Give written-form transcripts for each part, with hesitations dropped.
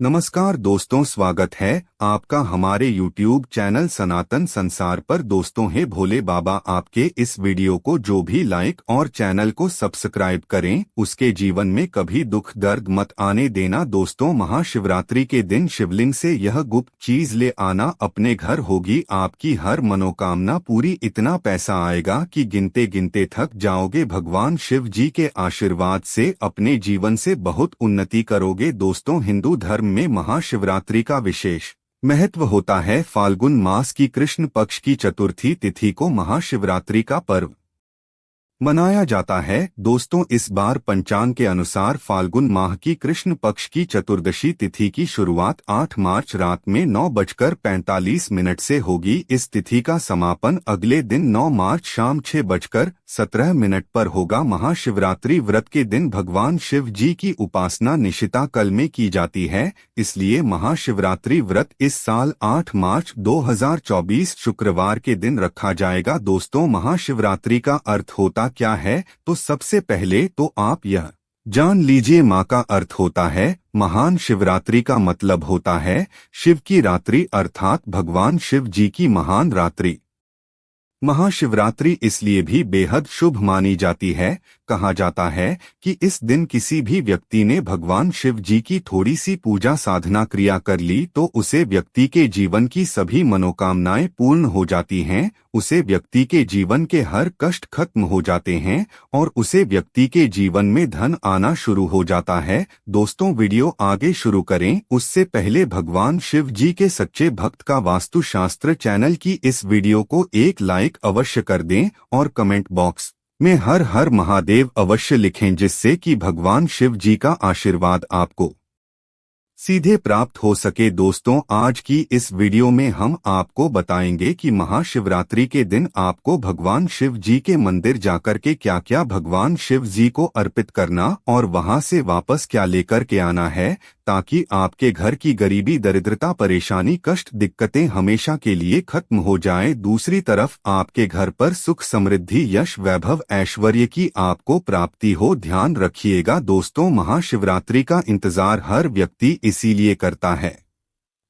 नमस्कार दोस्तों, स्वागत है आपका हमारे YouTube चैनल सनातन संसार पर। दोस्तों, हे भोले बाबा आपके इस वीडियो को जो भी लाइक और चैनल को सब्सक्राइब करें उसके जीवन में कभी दुख दर्द मत आने देना। दोस्तों, महाशिवरात्रि के दिन शिवलिंग से यह गुप्त चीज ले आना, अपने घर होगी आपकी हर मनोकामना पूरी। इतना पैसा आएगा कि गिनते गिनते थक जाओगे। भगवान शिव जी के आशीर्वाद से अपने जीवन से बहुत उन्नति करोगे। दोस्तों, हिंदू धर्म में महाशिवरात्रि का विशेष महत्व होता है। फाल्गुन मास की कृष्ण पक्ष की चतुर्थी तिथि को महाशिवरात्रि का पर्व मनाया जाता है। दोस्तों, इस बार पंचांग के अनुसार फाल्गुन माह की कृष्ण पक्ष की चतुर्दशी तिथि की शुरुआत 8 मार्च रात में 9:45 से होगी। इस तिथि का समापन अगले दिन 9 मार्च शाम 6:17 पर होगा। महाशिवरात्रि व्रत के दिन भगवान शिव जी की उपासना निशिता काल में की जाती है, इसलिए महाशिवरात्रि व्रत इस साल 8 मार्च 2024 शुक्रवार के दिन रखा जाएगा। दोस्तों, महाशिवरात्रि का अर्थ होता क्या है, तो सबसे पहले तो आप यह जान लीजिए माँ का अर्थ होता है महान। शिवरात्रि का मतलब होता है शिव की रात्रि, अर्थात भगवान शिव जी की महान रात्रि। महाशिवरात्रि इसलिए भी बेहद शुभ मानी जाती है। कहा जाता है कि इस दिन किसी भी व्यक्ति ने भगवान शिव जी की थोड़ी सी पूजा साधना क्रिया कर ली तो उसे व्यक्ति के जीवन की सभी मनोकामनाएं पूर्ण हो जाती हैं, उसे व्यक्ति के जीवन के हर कष्ट खत्म हो जाते हैं और उसे व्यक्ति के जीवन में धन आना शुरू हो जाता है। दोस्तों, वीडियो आगे शुरू करें उससे पहले भगवान शिव जी के सच्चे भक्त का वास्तु शास्त्र चैनल की इस वीडियो को एक लाइक अवश्य कर दें और कमेंट बॉक्स में हर हर महादेव अवश्य लिखें, जिससे कि भगवान शिव जी का आशीर्वाद आपको सीधे प्राप्त हो सके। दोस्तों, आज की इस वीडियो में हम आपको बताएंगे कि महाशिवरात्रि के दिन आपको भगवान शिव जी के मंदिर जाकर के क्या क्या भगवान शिव जी को अर्पित करना और वहां से वापस क्या लेकर के आना है, ताकि आपके घर की गरीबी, दरिद्रता, परेशानी, कष्ट, दिक्कतें हमेशा के लिए खत्म हो जाएं। दूसरी तरफ आपके घर पर सुख, समृद्धि, यश, वैभव, ऐश्वर्य की आपको प्राप्ति हो। ध्यान रखिएगा दोस्तों, महाशिवरात्रि का इंतजार हर व्यक्ति इसीलिए करता है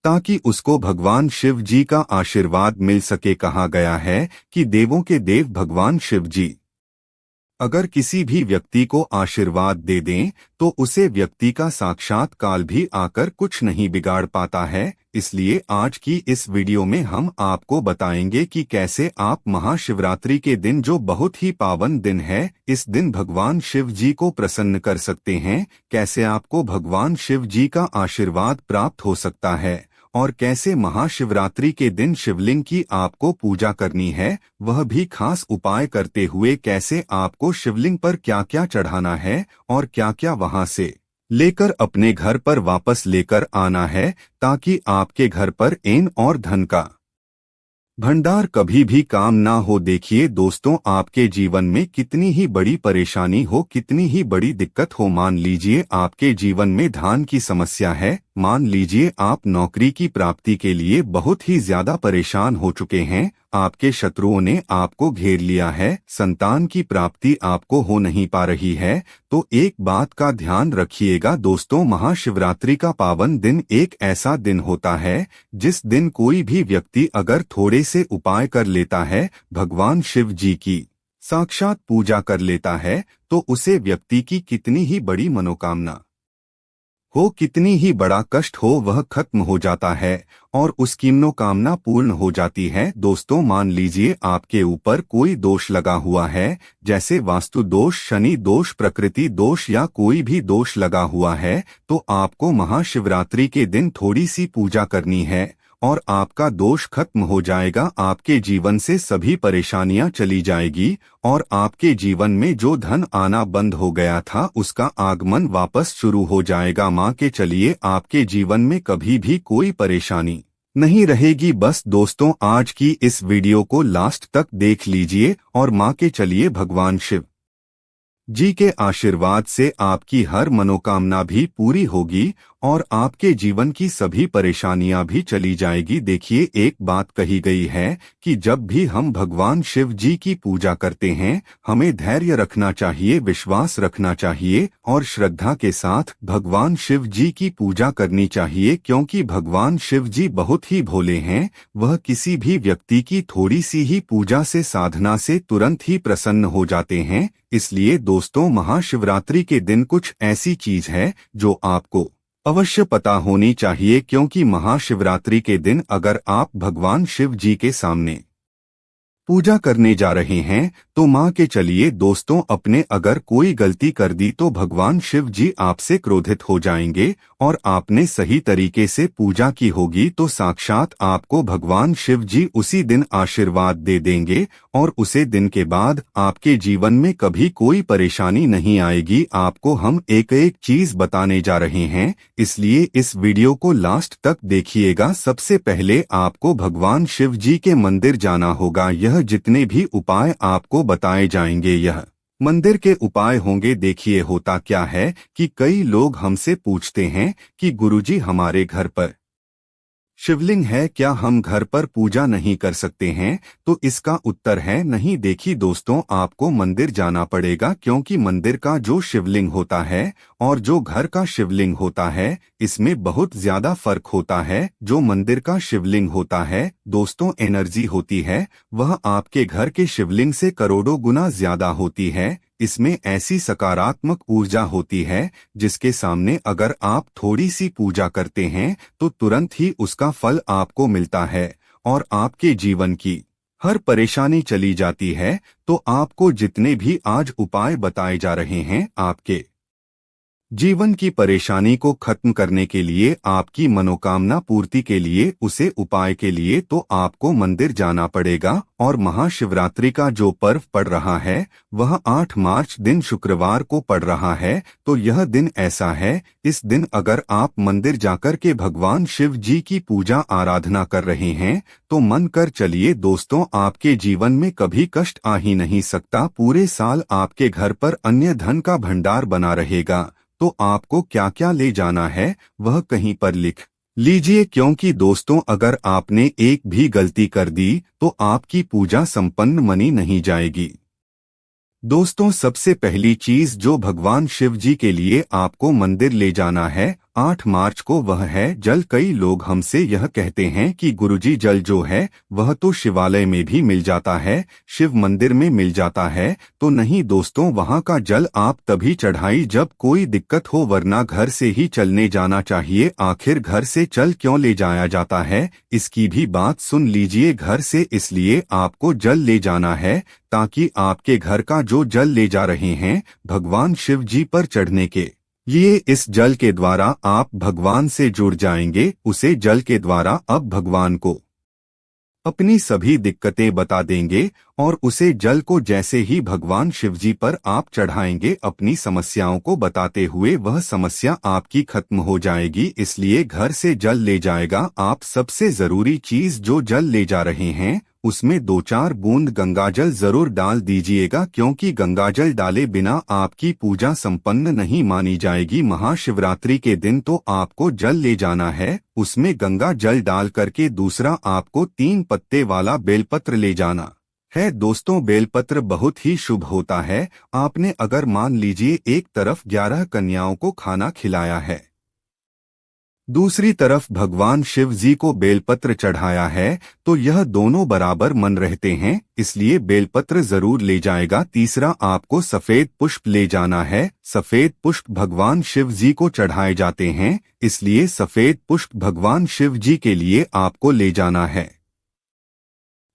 ताकि उसको भगवान शिव जी का आशीर्वाद मिल सके। कहा गया है कि देवों के देव भगवान शिव जी अगर किसी भी व्यक्ति को आशीर्वाद दे दें तो उसे व्यक्ति का साक्षात काल भी आकर कुछ नहीं बिगाड़ पाता है। इसलिए आज की इस वीडियो में हम आपको बताएंगे कि कैसे आप महाशिवरात्रि के दिन, जो बहुत ही पावन दिन है, इस दिन भगवान शिव जी को प्रसन्न कर सकते हैं, कैसे आपको भगवान शिव जी का आशीर्वाद प्राप्त हो सकता है और कैसे महाशिवरात्रि के दिन शिवलिंग की आपको पूजा करनी है, वह भी खास उपाय करते हुए कैसे आपको शिवलिंग पर क्या क्या चढ़ाना है और क्या क्या वहां से लेकर अपने घर पर वापस लेकर आना है, ताकि आपके घर पर एन और धन का भंडार कभी भी काम ना हो। देखिए दोस्तों, आपके जीवन में कितनी ही बड़ी परेशानी हो, कितनी ही बड़ी दिक्कत हो, मान लीजिए आपके जीवन में धन की समस्या है, मान लीजिए आप नौकरी की प्राप्ति के लिए बहुत ही ज्यादा परेशान हो चुके हैं, आपके शत्रुओं ने आपको घेर लिया है, संतान की प्राप्ति आपको हो नहीं पा रही है, तो एक बात का ध्यान रखिएगा दोस्तों, महाशिवरात्रि का पावन दिन एक ऐसा दिन होता है जिस दिन कोई भी व्यक्ति अगर थोड़े से उपाय कर लेता है, भगवान शिव जी की साक्षात पूजा कर लेता है, तो उसे व्यक्ति की कितनी ही बड़ी मनोकामना हो, कितनी ही बड़ा कष्ट हो, वह खत्म हो जाता है और उसकी मनोकामना पूर्ण हो जाती है। दोस्तों, मान लीजिए आपके ऊपर कोई दोष लगा हुआ है, जैसे वास्तु दोष, शनि दोष, प्रकृति दोष या कोई भी दोष लगा हुआ है, तो आपको महाशिवरात्रि के दिन थोड़ी सी पूजा करनी है और आपका दोष खत्म हो जाएगा, आपके जीवन से सभी परेशानियां चली जाएगी और आपके जीवन में जो धन आना बंद हो गया था उसका आगमन वापस शुरू हो जाएगा। मां के चलिए आपके जीवन में कभी भी कोई परेशानी नहीं रहेगी। बस दोस्तों, आज की इस वीडियो को लास्ट तक देख लीजिए और मां के चलिए भगवान शिव जी के आशीर्वाद से आपकी हर मनोकामना भी पूरी होगी और आपके जीवन की सभी परेशानियां भी चली जाएगी। देखिए, एक बात कही गई है कि जब भी हम भगवान शिव जी की पूजा करते हैं, हमें धैर्य रखना चाहिए, विश्वास रखना चाहिए और श्रद्धा के साथ भगवान शिव जी की पूजा करनी चाहिए, क्योंकि भगवान शिव जी बहुत ही भोले हैं। वह किसी भी व्यक्ति की थोड़ी सी ही पूजा से, साधना से तुरंत ही प्रसन्न हो जाते हैं। इसलिए दोस्तों, महाशिवरात्रि के दिन कुछ ऐसी चीज है जो आपको अवश्य पता होनी चाहिए, क्योंकि महाशिवरात्रि के दिन अगर आप भगवान शिव जी के सामने पूजा करने जा रहे हैं तो माँ के चलिए दोस्तों, अपने अगर कोई गलती कर दी तो भगवान शिव जी आपसे क्रोधित हो जाएंगे, और आपने सही तरीके से पूजा की होगी तो साक्षात आपको भगवान शिव जी उसी दिन आशीर्वाद दे देंगे और उसे दिन के बाद आपके जीवन में कभी कोई परेशानी नहीं आएगी। आपको हम एक एक चीज बताने जा रहे हैं, इसलिए इस वीडियो को लास्ट तक देखिएगा। सबसे पहले आपको भगवान शिव जी के मंदिर जाना होगा। यह जितने भी उपाय आपको बताए जाएंगे यह मंदिर के उपाय होंगे। देखिए, होता क्या है कि कई लोग हमसे पूछते हैं कि गुरुजी, हमारे घर पर शिवलिंग है, क्या हम घर पर पूजा नहीं कर सकते हैं? तो इसका उत्तर है नहीं। देखिए दोस्तों, आपको मंदिर जाना पड़ेगा, क्योंकि मंदिर का जो शिवलिंग होता है और जो घर का शिवलिंग होता है, इसमें बहुत ज्यादा फर्क होता है। जो मंदिर का शिवलिंग होता है दोस्तों, एनर्जी होती है, वह आपके घर के शिवलिंग से करोड़ों गुना ज्यादा होती है। इसमें ऐसी सकारात्मक ऊर्जा होती है जिसके सामने अगर आप थोड़ी सी पूजा करते हैं तो तुरंत ही उसका फल आपको मिलता है और आपके जीवन की हर परेशानी चली जाती है। तो आपको जितने भी आज उपाय बताए जा रहे हैं, आपके जीवन की परेशानी को खत्म करने के लिए, आपकी मनोकामना पूर्ति के लिए, उसे उपाय के लिए तो आपको मंदिर जाना पड़ेगा। और महाशिवरात्रि का जो पर्व पड़ रहा है वह 8 मार्च दिन शुक्रवार को पड़ रहा है। तो यह दिन ऐसा है, इस दिन अगर आप मंदिर जाकर के भगवान शिव जी की पूजा आराधना कर रहे हैं तो मन कर चलिए दोस्तों, आपके जीवन में कभी कष्ट आ ही नहीं सकता। पूरे साल आपके घर पर अन्य धन का भंडार बना रहेगा। तो आपको क्या क्या ले जाना है वह कहीं पर लिख लीजिए, क्योंकि दोस्तों, अगर आपने एक भी गलती कर दी तो आपकी पूजा संपन्न मानी नहीं जाएगी। दोस्तों, सबसे पहली चीज जो भगवान शिव जी के लिए आपको मंदिर ले जाना है 8 मार्च को, वह है जल। कई लोग हमसे यह कहते हैं कि गुरुजी, जल जो है वह तो शिवालय में भी मिल जाता है, शिव मंदिर में मिल जाता है। तो नहीं दोस्तों, वहां का जल आप तभी चढ़ाई जब कोई दिक्कत हो, वरना घर से ही चलने जाना चाहिए। आखिर घर से चल क्यों ले जाया जाता है, इसकी भी बात सुन लीजिए। घर से इसलिए आपको जल ले जाना है ताकि आपके घर का जो जल ले जा रहे हैं भगवान शिव जी पर चढ़ने के लिए, इस जल के द्वारा आप भगवान से जुड़ जाएंगे। उसे जल के द्वारा अब भगवान को अपनी सभी दिक्कतें बता देंगे और उसे जल को जैसे ही भगवान शिवजी पर आप चढ़ाएंगे, अपनी समस्याओं को बताते हुए वह समस्या आपकी खत्म हो जाएगी। इसलिए घर से जल ले जाएगा आप। सबसे जरूरी चीज, जो जल ले जा रहे हैं उसमें 2-4 बूंद गंगाजल जरूर डाल दीजिएगा, क्योंकि गंगाजल डाले बिना आपकी पूजा संपन्न नहीं मानी जाएगी। महाशिवरात्रि के दिन तो आपको जल ले जाना है, उसमें गंगा जल डाल करके दूसरा आपको 3 पत्ते वाला बेलपत्र ले जाना है। दोस्तों, बेलपत्र बहुत ही शुभ होता है। आपने अगर मान लीजिए एक तरफ 11 कन्याओं को खाना खिलाया है, दूसरी तरफ भगवान शिव जी को बेलपत्र चढ़ाया है, तो यह दोनों बराबर मन रहते हैं, इसलिए बेलपत्र जरूर ले जाएगा। तीसरा, आपको सफेद पुष्प ले जाना है। सफेद पुष्प भगवान शिव जी को चढ़ाए जाते हैं, इसलिए सफेद पुष्प भगवान शिव जी के लिए आपको ले जाना है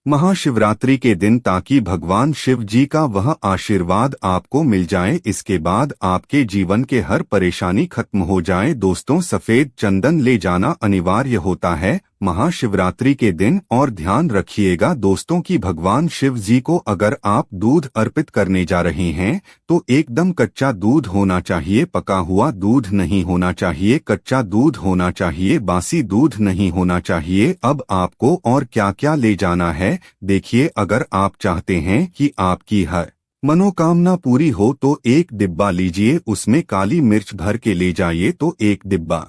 महाशिवरात्रि के दिन, ताकि भगवान शिव जी का वह आशीर्वाद आपको मिल जाए। इसके बाद आपके जीवन के हर परेशानी खत्म हो जाए। दोस्तों, सफेद चंदन ले जाना अनिवार्य होता है महाशिवरात्रि के दिन। और ध्यान रखिएगा दोस्तों कि भगवान शिव जी को अगर आप दूध अर्पित करने जा रहे हैं तो एकदम कच्चा दूध होना चाहिए, पका हुआ दूध नहीं होना चाहिए, कच्चा दूध होना चाहिए, बासी दूध नहीं होना चाहिए। अब आपको और क्या क्या ले जाना है देखिए, अगर आप चाहते हैं कि आपकी हर मनोकामना पूरी हो तो एक डिब्बा लीजिए, उसमें काली मिर्च भर के ले जाइए। तो एक डिब्बा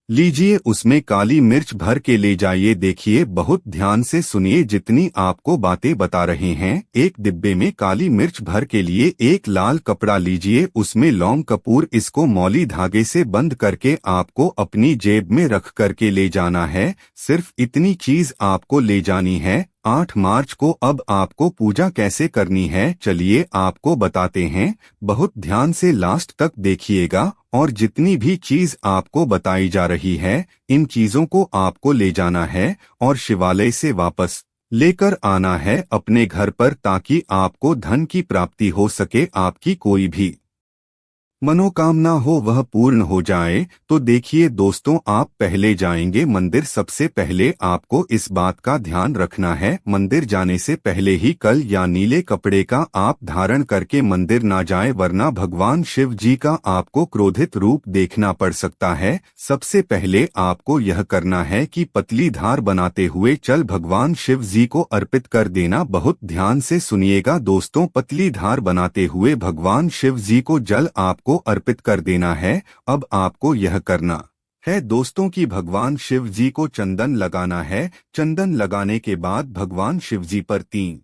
लीजिए, उसमें काली मिर्च भर के ले जाइए। देखिए, बहुत ध्यान से सुनिए जितनी आपको बातें बता रहे हैं। एक डिब्बे में काली मिर्च भर के लिए एक लाल कपड़ा लीजिए, उसमें लौंग कपूर, इसको मौली धागे से बंद करके आपको अपनी जेब में रख करके ले जाना है। सिर्फ इतनी चीज आपको ले जानी है। 8 मार्च को अब आपको पूजा कैसे करनी है, चलिए आपको बताते हैं। बहुत ध्यान से लास्ट तक देखिएगा और जितनी भी चीज आपको बताई जा रही है, इन चीजों को आपको ले जाना है और शिवालय से वापस लेकर आना है अपने घर पर, ताकि आपको धन की प्राप्ति हो सके, आपकी कोई भी मनोकामना हो वह पूर्ण हो जाए। तो देखिए दोस्तों, आप पहले जाएंगे मंदिर। सबसे पहले आपको इस बात का ध्यान रखना है, मंदिर जाने से पहले ही कल या नीले कपड़े का आप धारण करके मंदिर ना जाए, वरना भगवान शिव जी का आपको क्रोधित रूप देखना पड़ सकता है। सबसे पहले आपको यह करना है कि पतली धार बनाते हुए जल भगवान शिव जी को अर्पित कर देना। बहुत ध्यान से सुनिएगा दोस्तों, पतली धार बनाते हुए भगवान शिव जी को जल आपको अर्पित कर देना है। अब आपको यह करना है दोस्तों कि भगवान शिव जी को चंदन लगाना है। चंदन लगाने के बाद भगवान शिव जी पर 3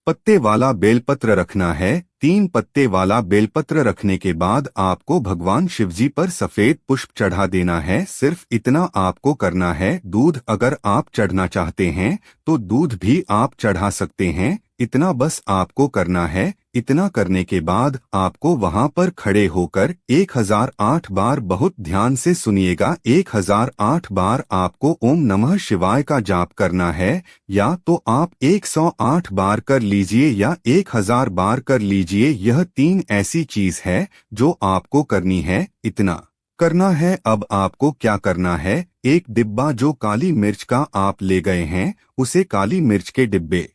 पत्ते वाला बेलपत्र रखना है। 3 पत्ते वाला बेलपत्र रखने के बाद आपको भगवान शिवजी पर सफेद पुष्प चढ़ा देना है। सिर्फ इतना आपको करना है। दूध अगर आप चढ़ना चाहते हैं तो दूध भी आप चढ़ा सकते हैं। इतना बस आपको करना है। इतना करने के बाद आपको वहां पर खड़े होकर 1008 बार, बहुत ध्यान से सुनिएगा, 1008 बार आपको ओम नमः शिवाय का जाप करना है। या तो आप 108 बार कर लीजिए या 1000 बार कर लीजिए। यह 3 ऐसी चीज है जो आपको करनी है। इतना करना है। अब आपको क्या करना है, एक डिब्बा जो काली मिर्च का आप ले गए हैं, उसे काली मिर्च के डिब्बे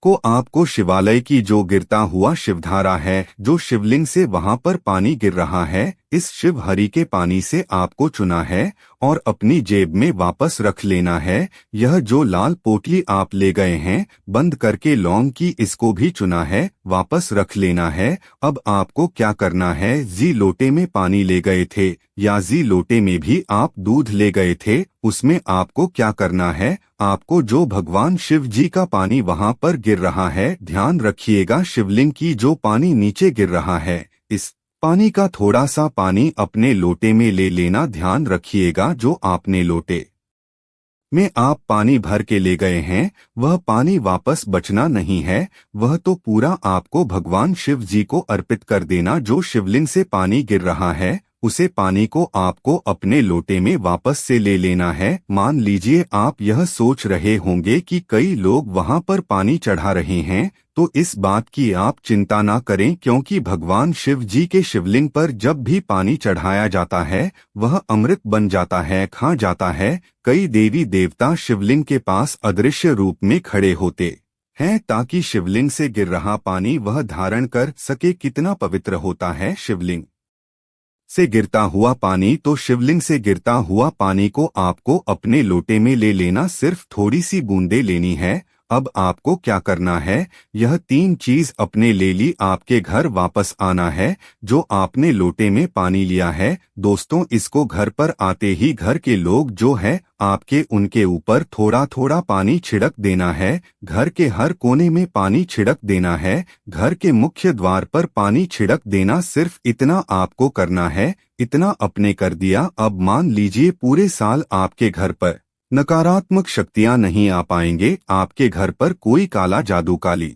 को आपको शिवालय की जो गिरता हुआ शिवधारा है, जो शिवलिंग से वहां पर पानी गिर रहा है, इस शिव हरि के पानी से आपको चुना है और अपनी जेब में वापस रख लेना है। यह जो लाल पोटली आप ले गए हैं बंद करके लौंग की, इसको भी चुना है, वापस रख लेना है। अब आपको क्या करना है, जी लोटे में पानी ले गए थे या जी लोटे में भी आप दूध ले गए थे, उसमें आपको क्या करना है, आपको जो भगवान शिव जी का पानी वहां पर गिर रहा है, ध्यान रखिएगा शिवलिंग की जो पानी नीचे गिर रहा है, इस पानी का थोड़ा सा पानी अपने लोटे में ले लेना। ध्यान रखिएगा जो आपने लोटे में आप पानी भर के ले गए हैं, वह पानी वापस बचना नहीं है। वह तो पूरा आपको भगवान शिव जी को अर्पित कर देना। जो शिवलिंग से पानी गिर रहा है, उसे पानी को आपको अपने लोटे में वापस से ले लेना है। मान लीजिए आप यह सोच रहे होंगे कि कई लोग वहां पर पानी चढ़ा रहे हैं, तो इस बात की आप चिंता ना करें, क्योंकि भगवान शिव जी के शिवलिंग पर जब भी पानी चढ़ाया जाता है वह अमृत बन जाता है, खा जाता है। कई देवी देवता शिवलिंग के पास अदृश्य रूप में खड़े होते हैं ताकि शिवलिंग से गिर रहा पानी वह धारण कर सके। कितना पवित्र होता है शिवलिंग से गिरता हुआ पानी। तो शिवलिंग से गिरता हुआ पानी को आपको अपने लोटे में ले लेना, सिर्फ थोड़ी सी बूंदे लेनी है। अब आपको क्या करना है, यह 3 चीज अपने ले ली, आपके घर वापस आना है। जो आपने लोटे में पानी लिया है दोस्तों, इसको घर पर आते ही घर के लोग जो है आपके, उनके ऊपर थोड़ा थोड़ा पानी छिड़क देना है। घर के हर कोने में पानी छिड़क देना है। घर के मुख्य द्वार पर पानी छिड़क देना। सिर्फ इतना आपको करना है। इतना अपने कर दिया। अब मान लीजिए पूरे साल आपके घर पर नकारात्मक शक्तियां नहीं आ पाएंगे। आपके घर पर कोई काला जादू, काली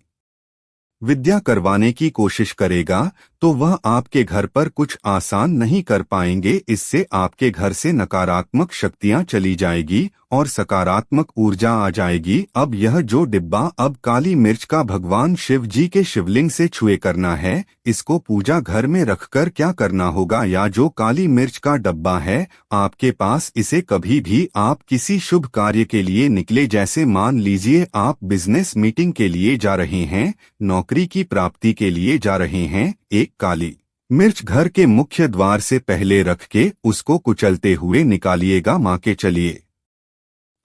विद्या करवाने की कोशिश करेगा तो वह आपके घर पर कुछ आसान नहीं कर पाएंगे। इससे आपके घर से नकारात्मक शक्तियां चली जाएगी और सकारात्मक ऊर्जा आ जाएगी। अब यह जो डिब्बा अब काली मिर्च का भगवान शिव जी के शिवलिंग से छुए करना है, इसको पूजा घर में रखकर क्या करना होगा, या जो काली मिर्च का डब्बा है आपके पास, इसे कभी भी आप किसी शुभ कार्य के लिए निकले, जैसे मान लीजिए आप बिजनेस मीटिंग के लिए जा रहे हैं, नौकरी की प्राप्ति के लिए जा रहे हैं, एक काली मिर्च घर के मुख्य द्वार से पहले रख के उसको कुचलते हुए निकालिएगा। माँ के चलिए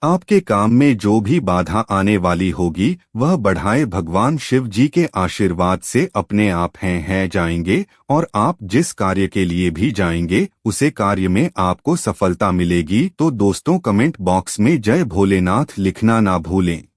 आपके काम में जो भी बाधा आने वाली होगी वह बढ़ाए भगवान शिव जी के आशीर्वाद से अपने आप हैं जाएंगे और आप जिस कार्य के लिए भी जाएंगे उसे कार्य में आपको सफलता मिलेगी। तो दोस्तों कमेंट बॉक्स में जय भोलेनाथ लिखना ना भूलें।